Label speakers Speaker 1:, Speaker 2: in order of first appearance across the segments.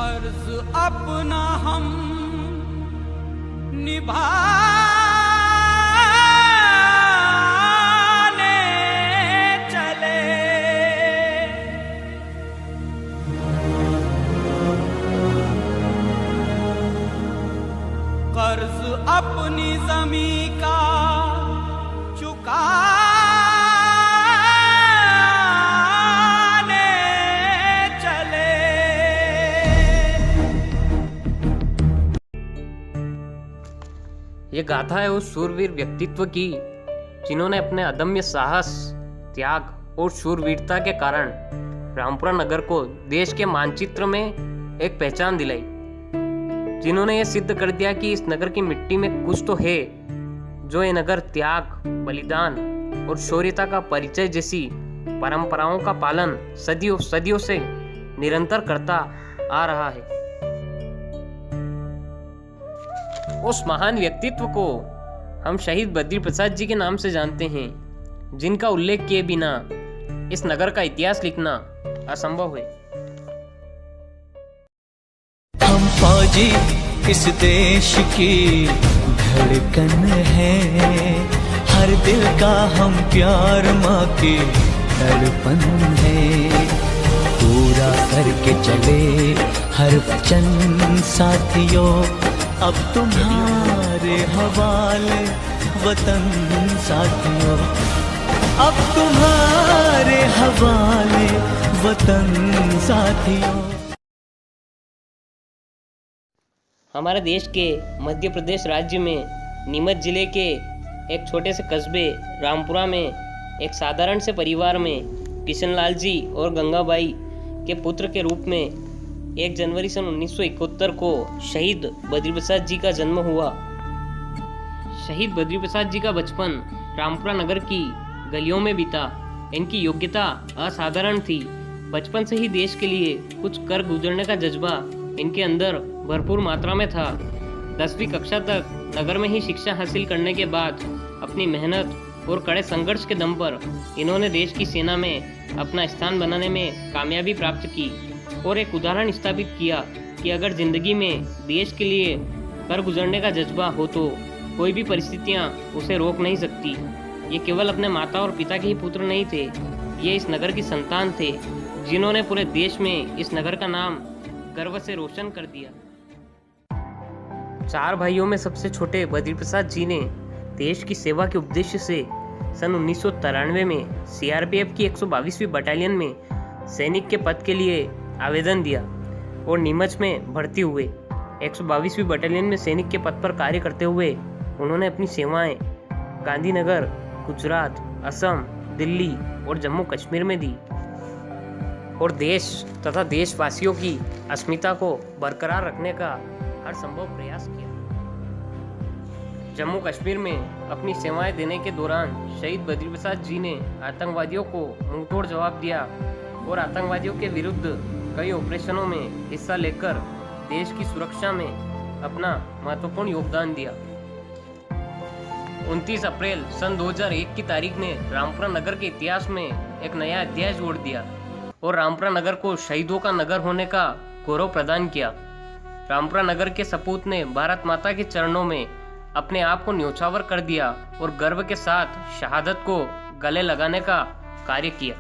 Speaker 1: फर्ज अपना हम निभाने चले, कर्ज अपनी ज़मीं का चुकाने चले।
Speaker 2: ये गाथा है उस शूरवीर व्यक्तित्व की जिन्होंने अपने अदम्य साहस, त्याग और शूरवीरता के कारण रामपुरा नगर को देश के मानचित्र में एक पहचान दिलाई, जिन्होंने ये सिद्ध कर दिया कि इस नगर की मिट्टी में कुछ तो है जो ये नगर त्याग, बलिदान और शौर्यता का परिचय जैसी परंपराओं का पालन सदियों सदियों से निरंतर करता आ रहा है। उस महान व्यक्तित्व को हम शहीद बद्री प्रसाद जी के नाम से जानते हैं, जिनका उल्लेख किए बिना इस नगर का इतिहास लिखना असंभव है।
Speaker 3: हम फौजी इस देश की धड़कन है, हर दिल का हम प्यार माँ की धड़पन है, पूरा करके चले हर वचन साथियों, अब तुम्हारे हवाले वतन साथियों, अब तुम्हारे हवाले वतन साथियों।
Speaker 2: हमारे देश के मध्य प्रदेश राज्य में नीमच जिले के एक छोटे से कस्बे रामपुरा में एक साधारण से परिवार में किशनलाल जी और गंगाबाई के पुत्र के रूप में 1 जनवरी सन 1971 को शहीद बद्री प्रसाद जी का जन्म हुआ। शहीद बद्री प्रसाद जी का बचपन रामपुरा नगर की गलियों में बीता। इनकी योग्यता असाधारण थी। बचपन से ही देश के लिए कुछ कर गुजरने का जज्बा इनके अंदर भरपूर मात्रा में था। 10वीं कक्षा तक नगर में ही शिक्षा हासिल करने के बाद अपनी मेहनत और कड़े संघर्ष के दम पर इन्होंने देश की सेना में अपना स्थान बनाने में कामयाबी प्राप्त की और एक उदाहरण स्थापित किया कि अगर जिंदगी में देश के लिए कर गुजरने का जज्बा हो तो कोई भी परिस्थितियां उसे रोक नहीं सकती। ये केवल अपने माता और पिता के ही पुत्र नहीं थे, ये इस नगर की संतान थे जिन्होंने पूरे देश में इस नगर का नाम गर्व से रोशन कर दिया। 4 भाइयों में सबसे छोटे बद्री प्रसाद जी ने देश की सेवा के उद्देश्य से सन 1993 में सीआरपीएफ की 122वीं बटालियन में सैनिक के पद के लिए आवेदन दिया और नीमच में भर्ती हुए। 122वीं बटालियन में सैनिक के पद पर कार्य करते हुए उन्होंने अपनी सेवाएं गांधीनगर, गुजरात, असम, दिल्ली और जम्मू कश्मीर में दी और देश तथा देशवासियों की अस्मिता को बरकरार रखने का हर संभव प्रयास किया। जम्मू कश्मीर में अपनी सेवाएं देने के दौरान शहीद बद्री प्रसाद जी ने आतंकवादियों को मुंहतोड़ जवाब दिया और आतंकवादियों के विरुद्ध कई ऑपरेशनों में हिस्सा लेकर देश की सुरक्षा में अपना महत्वपूर्ण योगदान दिया। 29 अप्रैल सन 2001 की तारीख ने रामपुरा नगर के इतिहास में एक नया अध्याय जोड़ दिया और रामपुरा नगर को शहीदों का नगर होने का गौरव प्रदान किया। रामपुरा नगर के सपूत ने भारत माता के चरणों में अपने आप को न्योछावर कर दिया और गर्व के साथ शहादत को गले लगाने का कार्य किया।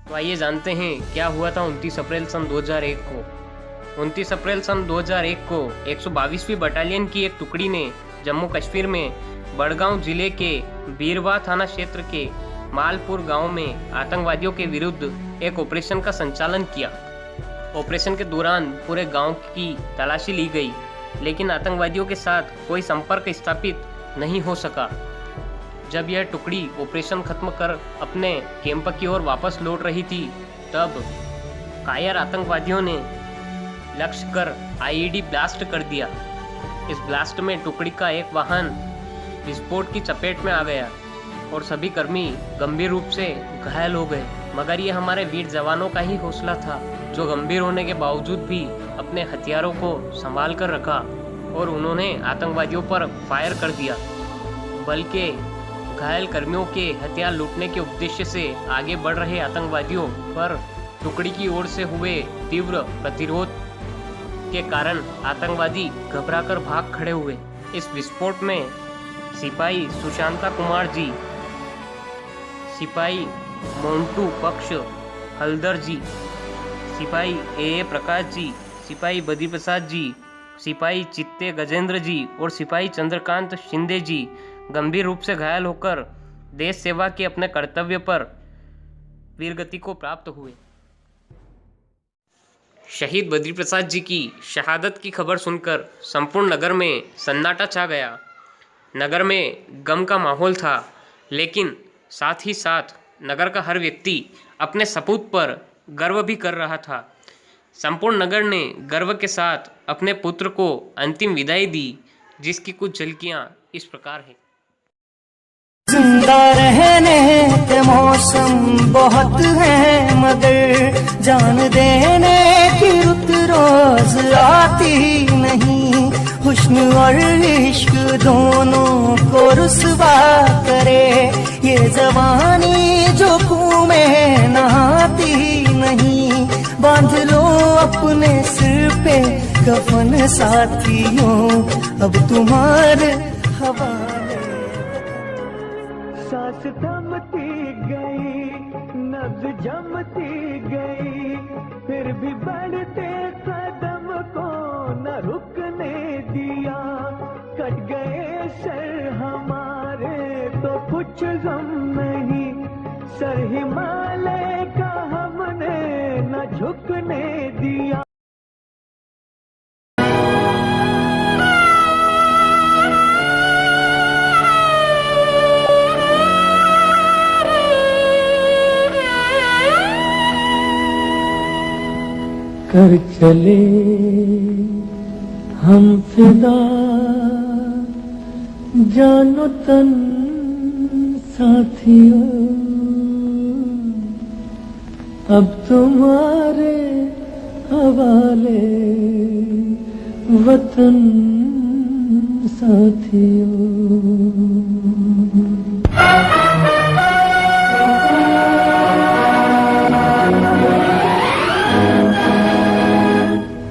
Speaker 2: तो आइए जानते हैं क्या हुआ था 29 अप्रैल सन 2001 को। 29 अप्रैल सन 2001 को 122वीं बटालियन की एक टुकड़ी ने जम्मू कश्मीर में बड़गांव जिले के बीरवा थाना क्षेत्र के मालपुर गांव में आतंकवादियों के विरुद्ध एक ऑपरेशन का संचालन किया। ऑपरेशन के दौरान पूरे गांव की तलाशी ली गई, लेकिन आतंकवादियों के साथ कोई संपर्क स्थापित नहीं हो सका। जब यह टुकड़ी ऑपरेशन खत्म कर अपने कैंप की ओर वापस लौट रही थी, तब कायर आतंकवादियों ने लक्ष्य कर आईईडी ब्लास्ट कर दिया। इस ब्लास्ट में टुकड़ी का एक वाहन विस्फोट की चपेट में आ गया और सभी कर्मी गंभीर रूप से घायल हो गए। मगर ये हमारे वीर जवानों का ही हौसला था जो गंभीर होने के बावजूद भी अपने हथियारों को संभाल कर रखा और उन्होंने आतंकवादियों पर फायर कर दिया। बल्कि घायल कर्मियों के हथियार लूटने के उद्देश्य से आगे बढ़ रहे आतंकवादियों पर टुकड़ी की ओर से हुए तीव्र प्रतिरोध के कारण आतंकवादी घबराकर भाग खड़े हुए। इस विस्फोट में सिपाही सुशांता कुमार जी, सिपाही मोंटू पक्ष हल्दर जी, सिपाही ए प्रकाश जी, सिपाही बद्री प्रसाद जी, सिपाही चित्ते गजेंद्र जी और सिपाही चंद्रकांत शिंदे जी गंभीर रूप से घायल होकर देश सेवा के अपने कर्तव्य पर वीरगति को प्राप्त हुए। शहीद बद्री प्रसाद जी की शहादत की खबर सुनकर संपूर्ण नगर में सन्नाटा छा गया। नगर में गम का माहौल था, लेकिन साथ ही साथ नगर का हर व्यक्ति अपने सपूत पर गर्व भी कर रहा था। संपूर्ण नगर ने गर्व के साथ अपने पुत्र को अंतिम विदाई दी, जिसकी कुछ झलकियां इस प्रकार हैं।
Speaker 3: जिंदा रहने के मौसम बहुत है, मगर जान देने की रुत रोज आती नहीं। हुस्न और इश्क दोनों को रुसवा करे, ये जवानी जो खून में नहाती नहीं। बांध लो अपने सिर पे कफन साथियों, अब तुम्हारे हवाले। सांस थमती गई, नब्ज जमती गई, फिर भी बढ़ते कदम को न रुकने दिया। कट गए सर हमारे तो कुछ गम नहीं, सर हिमालय का हमने न झुकने दिया। कर चले हम फिदा, जानो तन साथियों, अब तुम्हारे हवाले वतन साथियों।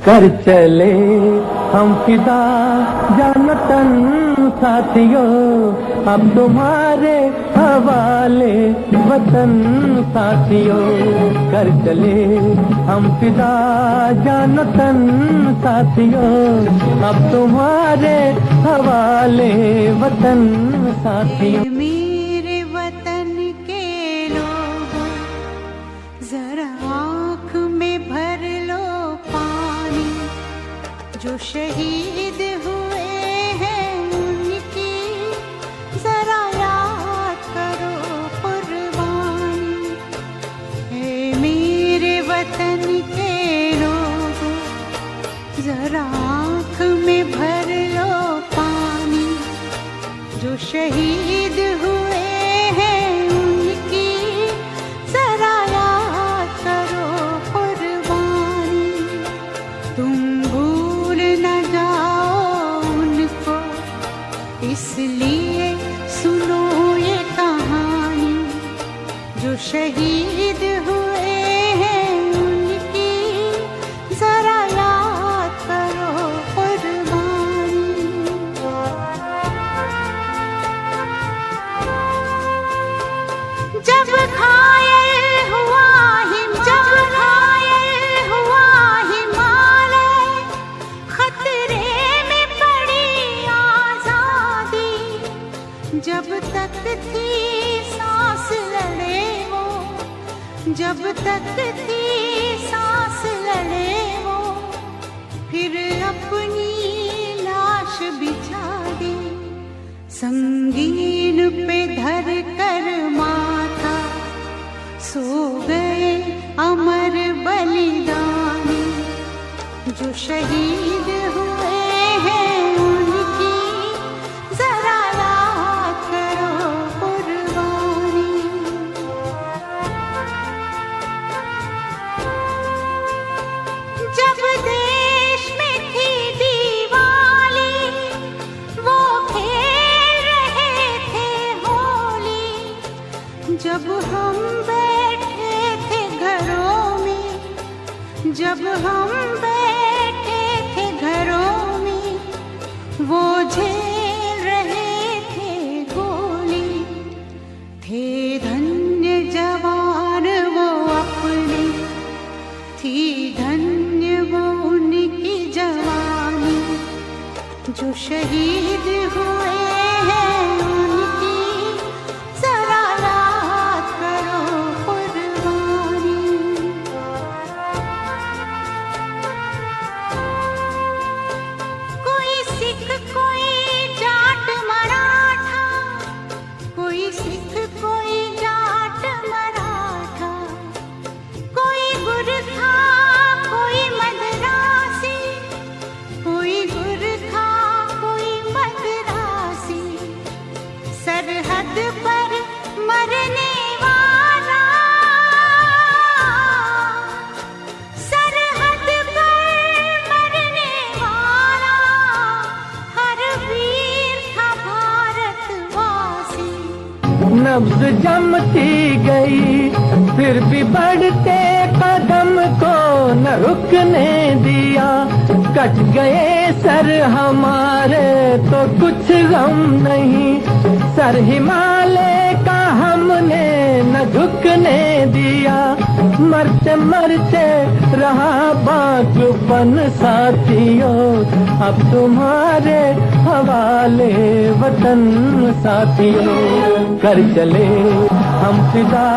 Speaker 3: कर चले हम फिदा, जानो तन साथियों, अब तुम्हारे हवाले वतन साथियों। कर चले हम फिदा, जानो तन साथियों, अब तुम्हारे हवाले वतन साथियों।
Speaker 4: मेरे वतन के लोगों, जरा आँख में भर लो पानी। जो शहीद हुए हैं उनकी जरा याद करो कुर्बानी। हे मेरे वतन के लोगों, जरा आँख में भर लो पानी। जो शहीद हुए हैं उनकी जरा याद करो कुर्बानी। तुम भूल न जाओ उनको, इसलिए सुनो ये कहानी। जो शहीद हुए हैं उनकी जरा याद करो कुर्बानी। जब घायल हुआ हिमालय, खतरे में पड़ी आजादी। जब तक थी सांस लड़े वो, जब तक थी सांस लड़े वो, फिर अपनी लाश बिछा दी। संगीन पे धर कर माथा सो गए अमर बलिदानी। जो शहीद हुए हैं उनकी जरा याद करो कुर्बानी। जब देश में थी दिवाली, वो खेल रहे थे होली। जब हम बैठे थे घरों में, जब हम बैठे थे जो शहीद हुए हैं उनकी जरा याद करो कुर्बानी। कोई सिख कोई जाट मराठा, कोई सिख कोई जाट मराठा, कोई गुरखा कोई मद्रासी, कोई गुरखा कोई मद्रासी, सरहद पर मरने वाला, सरहद पर मरने वाला हर वीर था भारतवासी।
Speaker 3: नब्ज जमती गई फिर भी बढ़ते कदम को न रुकने दिया। कट गए सर हमारे तो कुछ गम नहीं, सर हिमालय का हमने न झुकने दिया। मरते मरते रहा बाजुपन साथियों, अब तुम्हारे हवाले वतन साथियों। कर चले हम फिदा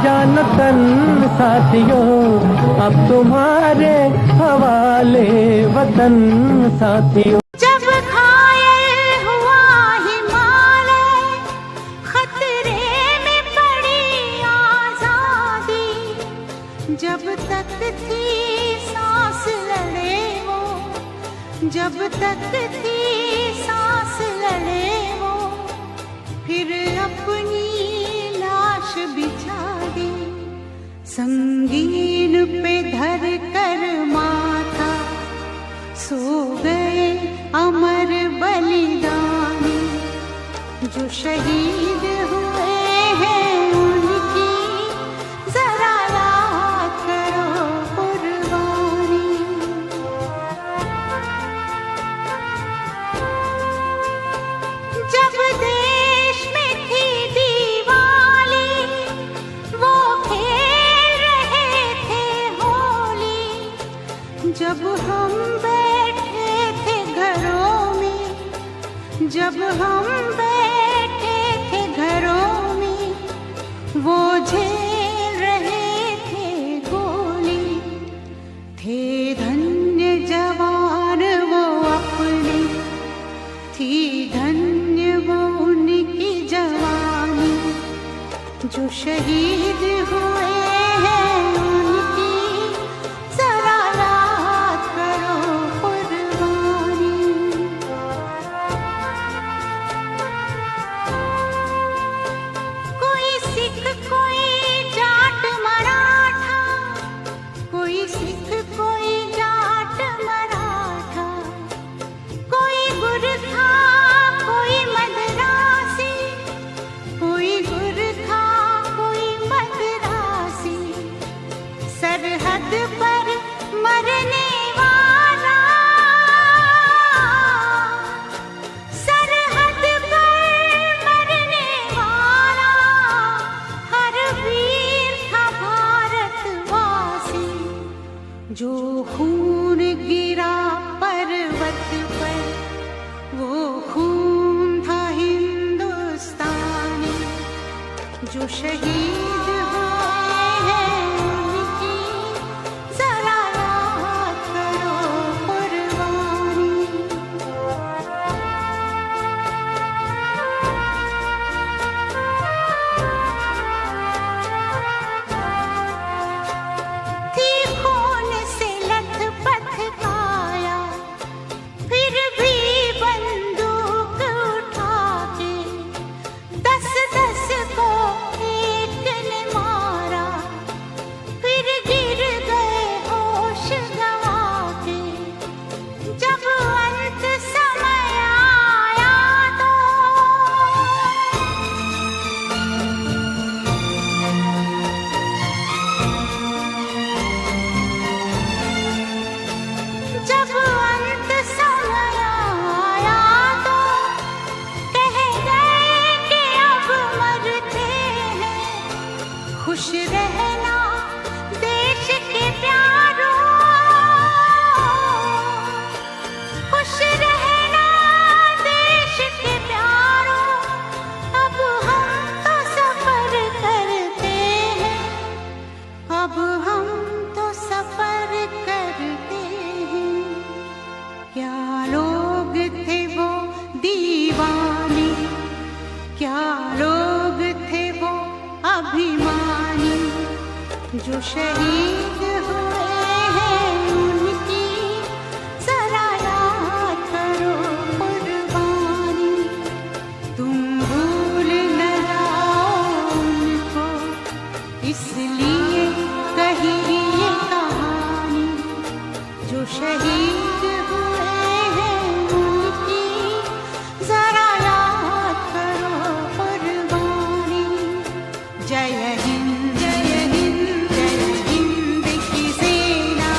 Speaker 3: जानतन साथियों, अब तुम्हारे हवाले वतन साथियों।
Speaker 4: जब घायल हुआ हिमालय, खतरे में पड़ी आजादी, जब तक थी सांस लड़े वो, जब तक थी सांस लड़े वो, फिर अपनी लाश बिछा दी। संगीन पे धर कर माथा सो गए अमर बलिदानी, जो शहीद हुए हैं उनकी जरा याद करो कुर्बानी। जब देश में थी दिवाली, वो खेल रहे थे होली, जब हम बैठे थे घरों में, जब हम बैठे थे घरों में, वो झेल रहे थे गोली। थे धन्य जवान वो अपने, थी धन्य वो उनकी जवानी, जो शहीद हुए हैं उनकी जरा याद करो कुर्बानी। कोई सिख कोई जाट मराठा, कोई सिख कोई जाट मराठा, कोई गुरखा कोई मद्रासी, कोई गुरखा कोई मद्रासी, जो शहीद हुए हैं उनकी जरा याद करो कुर्बानी। तुम भूल न जाओ उनको, इसलिए कही ये कहानी। जो शहीद हुए हैं उनकी जरा याद करो कुर्बानी। जय हिंद जय हिंद जय हिंद की सेना।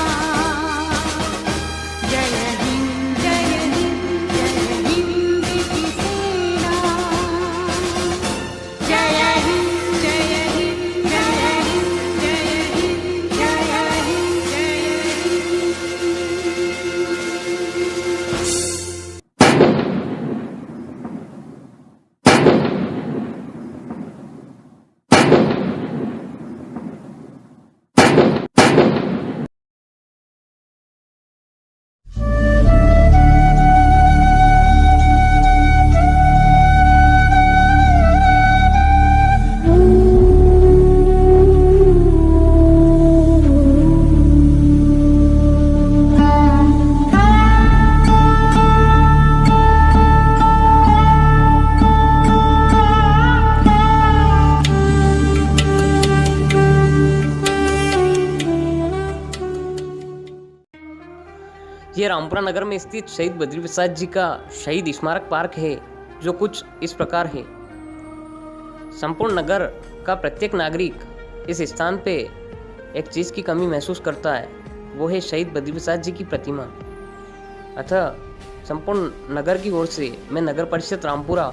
Speaker 4: जय हिंद जय हिंद जय हिंद की सेना। जय हिंद जय हिंद जय हिंद जय हिंद जय हिंद जय हिंद।
Speaker 2: ये रामपुरा नगर में स्थित शहीद बद्री प्रसाद जी का शहीद स्मारक पार्क है, जो कुछ इस प्रकार है। संपूर्ण नगर का प्रत्येक नागरिक इस स्थान पे एक चीज़ की कमी महसूस करता है, वो है शहीद बद्री प्रसाद जी की प्रतिमा। अतः संपूर्ण नगर की ओर से मैं नगर परिषद रामपुरा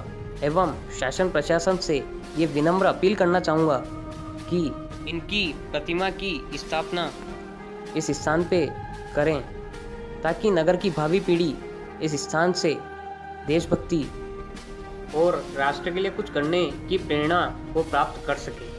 Speaker 2: एवं शासन प्रशासन से ये विनम्र अपील करना चाहूँगा कि इनकी प्रतिमा की स्थापना इस स्थान पे करें, ताकि नगर की भावी पीढ़ी इस स्थान से देशभक्ति और राष्ट्र के लिए कुछ करने की प्रेरणा को प्राप्त कर सके।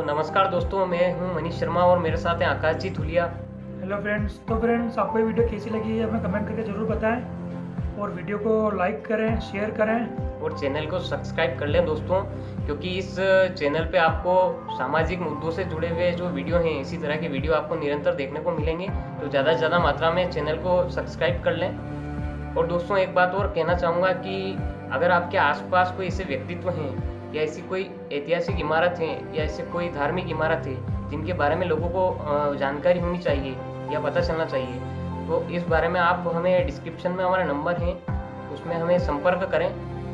Speaker 2: नमस्कार दोस्तों, मैं हूं मनीष शर्मा और मेरे साथ हैं आकाश जी धुलिया।
Speaker 5: Hello friends. तो फ्रेंड्स, आपको ये वीडियो कैसी लगी है हमें कमेंट करके ज़रूर बताएं और वीडियो को लाइक करें, शेयर करें
Speaker 2: और चैनल को सब्सक्राइब कर लें दोस्तों, क्योंकि इस चैनल पे आपको सामाजिक मुद्दों से जुड़े हुए जो वीडियो हैं, इसी तरह के वीडियो आपको निरंतर देखने को मिलेंगे। तो ज़्यादा से ज़्यादा मात्रा में चैनल को सब्सक्राइब कर लें। और दोस्तों, एक बात और कहना चाहूँगा कि अगर आपके आसपास कोई ऐसे व्यक्तित्व हैं या ऐसी कोई ऐतिहासिक इमारत है या ऐसे कोई धार्मिक इमारत है जिनके बारे में लोगों को जानकारी होनी चाहिए या पता चलना चाहिए, तो इस बारे में आप हमें डिस्क्रिप्शन में हमारा नंबर है, उसमें हमें संपर्क करें,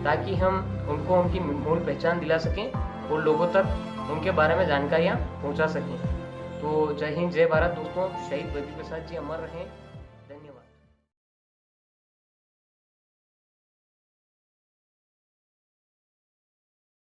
Speaker 2: ताकि हम उनको उनकी मूल पहचान दिला सकें और लोगों तक उनके बारे में जानकारियाँ पहुँचा सकें। तो जय हिंद, जय भारत दोस्तों। शहीद बद्री प्रसाद जी अमर रहें।